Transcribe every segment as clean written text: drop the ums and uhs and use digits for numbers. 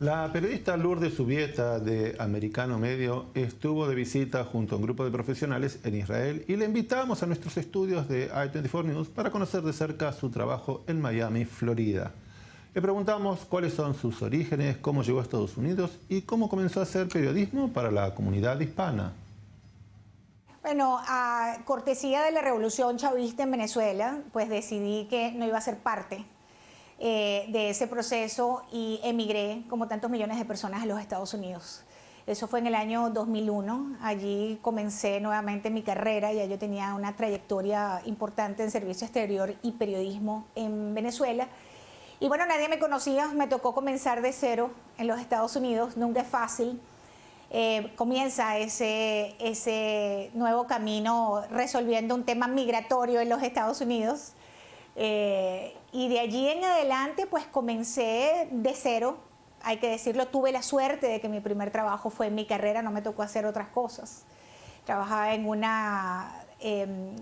La periodista Lourdes Zubieta de Americano Medio estuvo de visita junto a un grupo de profesionales en Israel y le invitamos a nuestros estudios de i24 News para conocer de cerca su trabajo en Miami, Florida. Le preguntamos cuáles son sus orígenes, cómo llegó a Estados Unidos y cómo comenzó a hacer periodismo para la comunidad hispana. Bueno, a cortesía de la revolución chavista en Venezuela, pues decidí que no iba a ser parte de ese proceso y emigré, como tantos millones de personas, a los Estados Unidos. Eso fue en el año 2001. Allí comencé nuevamente mi carrera. Ya yo tenía una trayectoria importante en servicio exterior y periodismo en Venezuela. Y bueno, nadie me conocía, me tocó comenzar de cero en los Estados Unidos. Nunca es fácil. Comienza ese nuevo camino resolviendo un tema migratorio en los Estados Unidos. Y de allí en adelante pues comencé de cero, hay que decirlo. Tuve la suerte de que mi primer trabajo fue en mi carrera, no me tocó hacer otras cosas. Trabajaba en una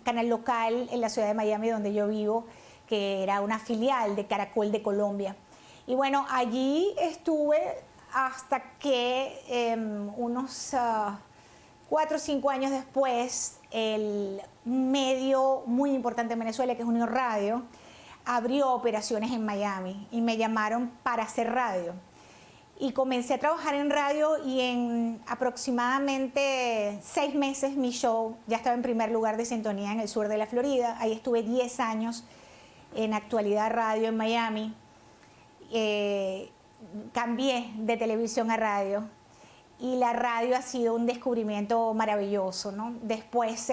canal local en la ciudad de Miami, donde yo vivo, que era una filial de Caracol de Colombia. Y bueno, allí estuve hasta que unos 4 o 5 años después, el medio muy importante en Venezuela, que es Unión Radio, abrió operaciones en Miami y me llamaron para hacer radio. Y comencé a trabajar en radio y en aproximadamente 6 meses mi show ya estaba en primer lugar de sintonía en el sur de la Florida. Ahí estuve 10 años en Actualidad Radio en Miami. Cambié de televisión a radio. Y la radio ha sido un descubrimiento maravilloso, ¿no? Después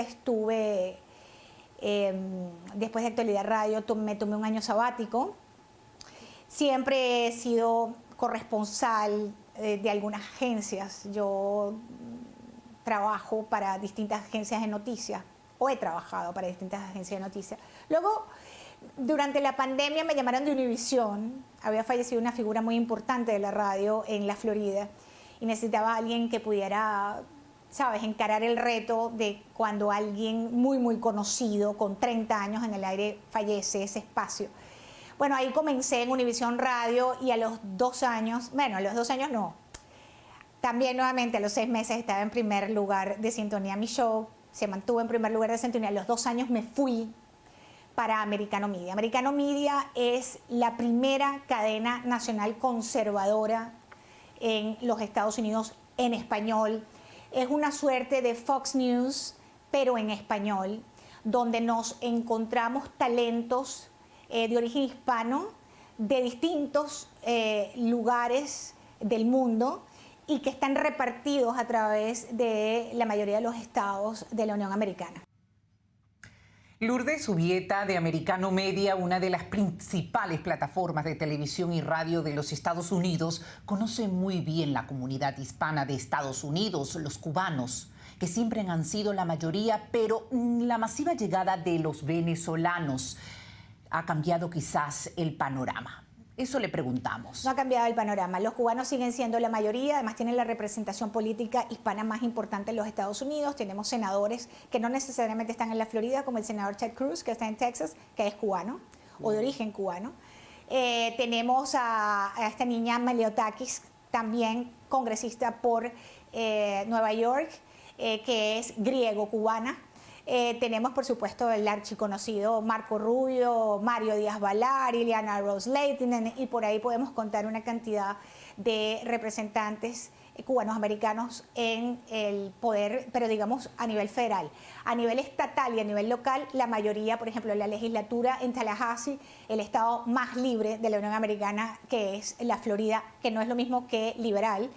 después de Actualidad Radio, me tomé un año sabático. Siempre he sido corresponsal de algunas agencias. Yo trabajo para distintas agencias de noticias, o he trabajado para distintas agencias de noticias. Luego, durante la pandemia me llamaron de Univisión. Había fallecido una figura muy importante de la radio en la Florida. Y necesitaba a alguien que pudiera, ¿sabes?, encarar el reto de cuando alguien muy, muy conocido, con 30 años en el aire, fallece, ese espacio. Bueno, ahí comencé en Univisión Radio y a los 2 años, bueno, a los 2 años no, también nuevamente a los 6 meses estaba en primer lugar de sintonía mi show, se mantuvo en primer lugar de sintonía. A los 2 años me fui para Americano Media. Americano Media es la primera cadena nacional conservadora en los Estados Unidos en español. Es una suerte de Fox News, pero en español, donde nos encontramos talentos de origen hispano de distintos lugares del mundo y que están repartidos a través de la mayoría de los estados de la Unión Americana. Lourdes Zubieta de Americano Media, una de las principales plataformas de televisión y radio de los Estados Unidos, conoce muy bien la comunidad hispana de Estados Unidos, los cubanos, que siempre han sido la mayoría, pero la masiva llegada de los venezolanos ha cambiado quizás el panorama. Eso le preguntamos. No ha cambiado el panorama. Los cubanos siguen siendo la mayoría, además tienen la representación política hispana más importante en los Estados Unidos. Tenemos senadores que no necesariamente están en la Florida, como el senador Ted Cruz, que está en Texas, que es cubano o de origen cubano. Tenemos a esta niña Meliotakis, también congresista por Nueva York, que es griego-cubana. Tenemos, por supuesto, el archiconocido Marco Rubio, Mario Díaz-Balart, Ileana Ros-Lehtinen, y por ahí podemos contar una cantidad de representantes cubanos americanos en el poder, pero digamos a nivel federal. A nivel estatal y a nivel local, la mayoría, por ejemplo, en la legislatura en Tallahassee, el estado más libre de la Unión Americana, que es la Florida, que no es lo mismo que liberal,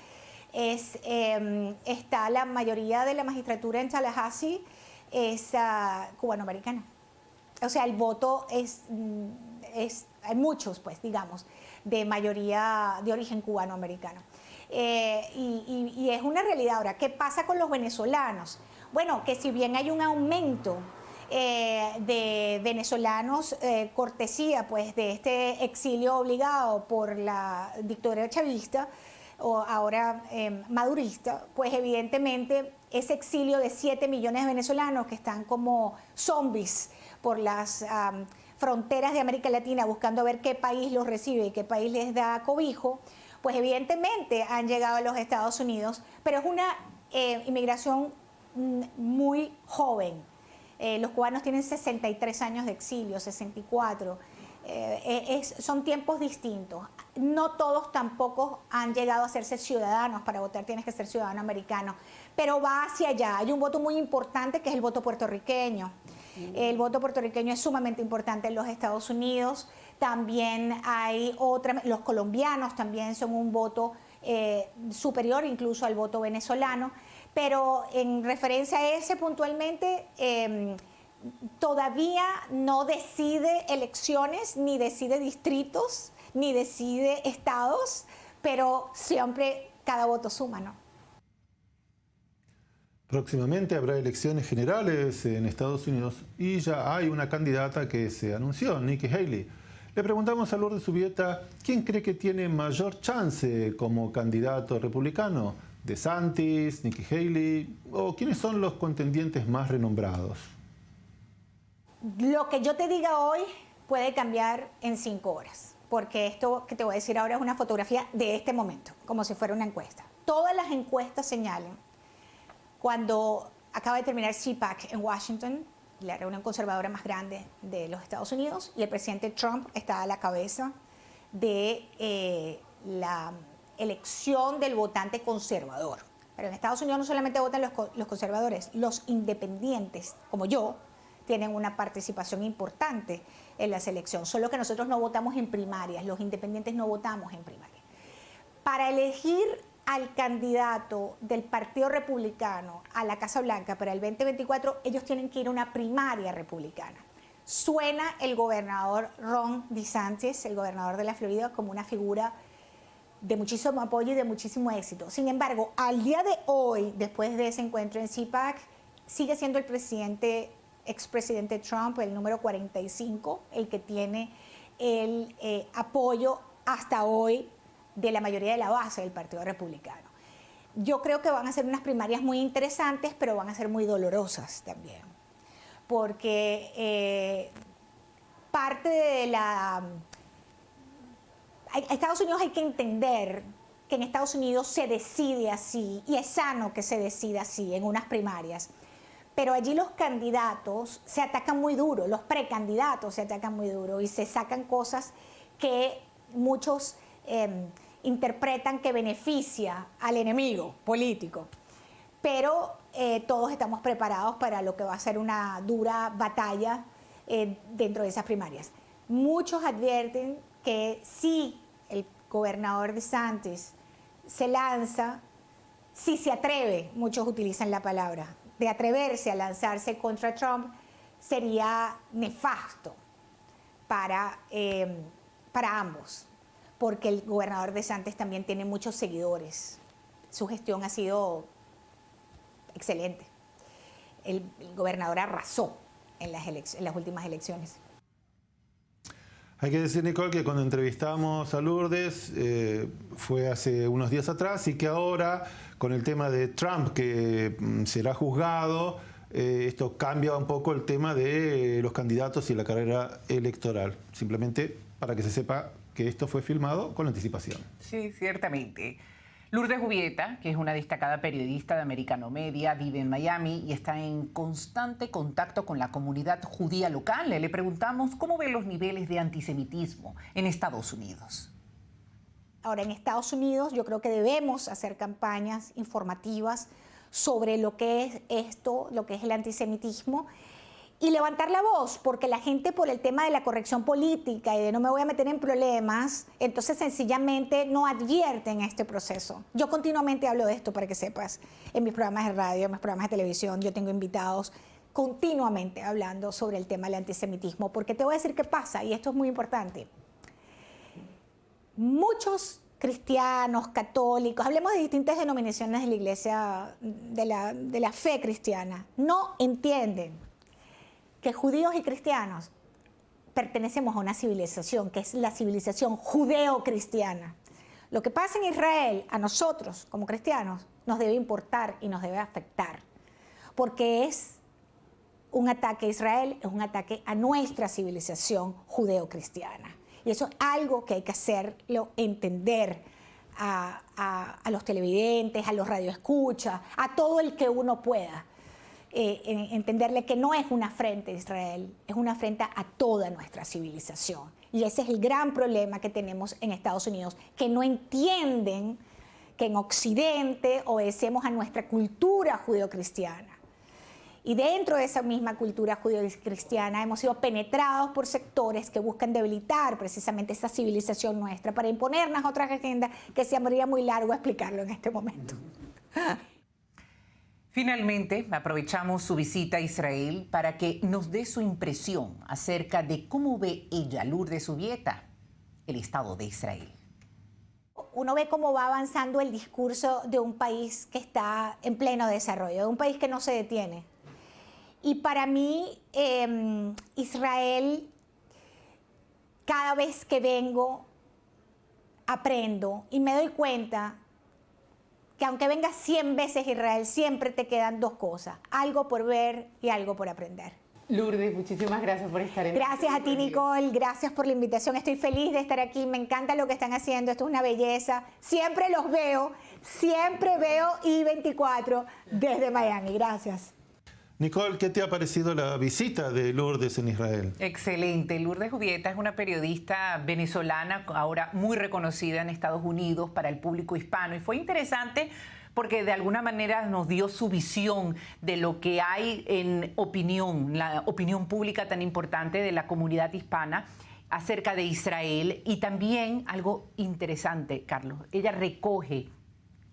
está la mayoría de la magistratura en Tallahassee, es cubanoamericana. O sea, el voto hay muchos, pues, digamos, de mayoría de origen cubanoamericano. Y es una realidad. Ahora, ¿qué pasa con los venezolanos? Bueno, que si bien hay un aumento de venezolanos, cortesía, pues, de este exilio obligado por la dictadura chavista, o ahora madurista, pues evidentemente ese exilio de 7 millones de venezolanos que están como zombies por las fronteras de América Latina buscando ver qué país los recibe y qué país les da cobijo, pues evidentemente han llegado a los Estados Unidos, pero es una inmigración muy joven. Los cubanos tienen 63 años de exilio, 64. Son tiempos distintos. No todos tampoco han llegado a hacerse ciudadanos. Para votar tienes que ser ciudadano americano, pero va hacia allá. Hay un voto muy importante que es el voto puertorriqueño. El voto puertorriqueño es sumamente importante en los Estados Unidos. También hay los colombianos también son un voto superior incluso al voto venezolano, pero en referencia a ese puntualmente, todavía no decide elecciones, ni decide distritos, ni decide estados, pero siempre cada voto suma, ¿no? Próximamente habrá elecciones generales en Estados Unidos y ya hay una candidata que se anunció, Nikki Haley. Le preguntamos a Lourdes Subieta quién cree que tiene mayor chance como candidato republicano, DeSantis, Nikki Haley, o quiénes son los contendientes más renombrados. Lo que yo te diga hoy puede cambiar en 5 horas, porque esto que te voy a decir ahora es una fotografía de este momento, como si fuera una encuesta. Todas las encuestas señalan, cuando acaba de terminar CPAC en Washington, la reunión conservadora más grande de los Estados Unidos, y el presidente Trump está a la cabeza de la elección del votante conservador. Pero en Estados Unidos no solamente votan los conservadores, los independientes, como yo, tienen una participación importante en la selección, solo que nosotros no votamos en primarias, los independientes no votamos en primarias. Para elegir al candidato del Partido Republicano a la Casa Blanca para el 2024, ellos tienen que ir a una primaria republicana. Suena el gobernador Ron DeSantis, el gobernador de la Florida, como una figura de muchísimo apoyo y de muchísimo éxito. Sin embargo, al día de hoy, después de ese encuentro en CPAC, sigue siendo el expresidente Trump, el número 45, el que tiene el apoyo hasta hoy de la mayoría de la base del Partido Republicano. Yo creo que van a ser unas primarias muy interesantes, pero van a ser muy dolorosas también, porque parte de la... Estados Unidos hay que entender que en Estados Unidos se decide así, y es sano que se decida así en unas primarias, pero allí los candidatos se atacan muy duro, los precandidatos se atacan muy duro y se sacan cosas que muchos interpretan que beneficia al enemigo político. Pero todos estamos preparados para lo que va a ser una dura batalla dentro de esas primarias. Muchos advierten que si el gobernador DeSantis se lanza, si se atreve, muchos utilizan la palabra, de atreverse a lanzarse contra Trump, sería nefasto para ambos, porque el gobernador DeSantis también tiene muchos seguidores. Su gestión ha sido excelente. El gobernador arrasó en las últimas elecciones. Hay que decir, Nicole, que cuando entrevistamos a Lourdes fue hace unos días atrás y que ahora, con el tema de Trump, que será juzgado, esto cambia un poco el tema de los candidatos y la carrera electoral. Simplemente para que se sepa que esto fue filmado con anticipación. Sí, ciertamente. Lourdes Subieta, que es una destacada periodista de Americano Media, vive en Miami y está en constante contacto con la comunidad judía local. Le preguntamos cómo ve los niveles de antisemitismo en Estados Unidos. Ahora, en Estados Unidos yo creo que debemos hacer campañas informativas sobre lo que es esto, lo que es el antisemitismo, y levantar la voz, porque la gente, por el tema de la corrección política y de no me voy a meter en problemas, entonces sencillamente no advierten este proceso. Yo continuamente hablo de esto, para que sepas, en mis programas de radio, en mis programas de televisión, yo tengo invitados continuamente hablando sobre el tema del antisemitismo, porque te voy a decir qué pasa, y esto es muy importante. Muchos cristianos, católicos, hablemos de distintas denominaciones de la iglesia, de la fe cristiana, no entienden que judíos y cristianos pertenecemos a una civilización, que es la civilización judeo-cristiana. Lo que pasa en Israel, a nosotros como cristianos, nos debe importar y nos debe afectar, porque es un ataque a Israel, es un ataque a nuestra civilización judeo-cristiana. Y eso es algo que hay que hacerlo entender a los televidentes, a los radioescuchas, a todo el que uno pueda. Entenderle que no es una afrenta a Israel, es una afrenta a toda nuestra civilización. Y ese es el gran problema que tenemos en Estados Unidos, que no entienden que en Occidente obedecemos a nuestra cultura judeocristiana. Y dentro de esa misma cultura judeocristiana hemos sido penetrados por sectores que buscan debilitar precisamente esa civilización nuestra para imponernos otras agendas que se me haría muy largo explicarlo en este momento. Finalmente, aprovechamos su visita a Israel para que nos dé su impresión acerca de cómo ve ella, Lourdes Zubieta, el Estado de Israel. Uno ve cómo va avanzando el discurso de un país que está en pleno desarrollo, de un país que no se detiene. Y para mí, Israel, cada vez que vengo, aprendo y me doy cuenta que aunque vengas 100 veces a Israel, siempre te quedan dos cosas, algo por ver y algo por aprender. Lourdes, muchísimas gracias por estar en Gracias a ti, Nicole, gracias por la invitación. Estoy feliz de estar aquí, me encanta lo que están haciendo, esto es una belleza. Siempre los veo, siempre veo I24 desde Miami. Gracias. Nicole, ¿qué te ha parecido la visita de Lourdes en Israel? Excelente. Lourdes Zubieta es una periodista venezolana, ahora muy reconocida en Estados Unidos para el público hispano. Y fue interesante porque de alguna manera nos dio su visión de lo que hay en opinión, la opinión pública tan importante de la comunidad hispana acerca de Israel. Y también algo interesante, Carlos, ella recoge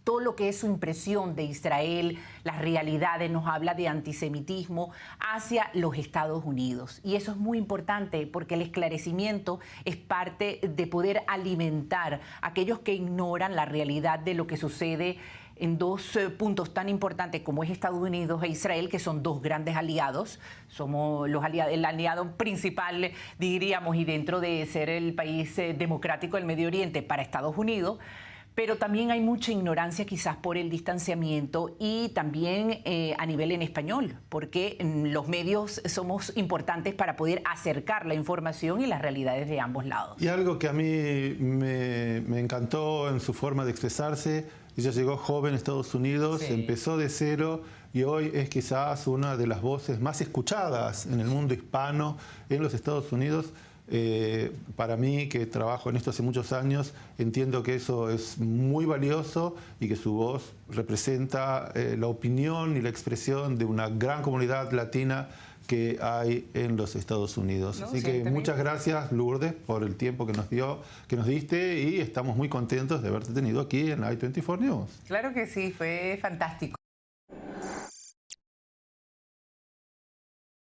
todo lo que es su impresión de Israel, las realidades, nos habla de antisemitismo hacia los Estados Unidos. Y eso es muy importante porque el esclarecimiento es parte de poder alimentar a aquellos que ignoran la realidad de lo que sucede en dos puntos tan importantes como es Estados Unidos e Israel, que son dos grandes aliados. Somos los aliados, el aliado principal, diríamos, y dentro de ser el país democrático del Medio Oriente para Estados Unidos. Pero también hay mucha ignorancia quizás por el distanciamiento y también a nivel en español, porque los medios somos importantes para poder acercar la información y las realidades de ambos lados. Y algo que a mí me encantó en su forma de expresarse, ella llegó joven a Estados Unidos, Sí. empezó de cero y hoy es quizás una de las voces más escuchadas en el mundo hispano en los Estados Unidos. Para mí, que trabajo en esto hace muchos años, entiendo que eso es muy valioso y que su voz representa la opinión y la expresión de una gran comunidad latina que hay en los Estados Unidos. Así que muchas gracias, Lourdes, por el tiempo que nos diste y estamos muy contentos de haberte tenido aquí en I24 News. Claro que sí, fue fantástico.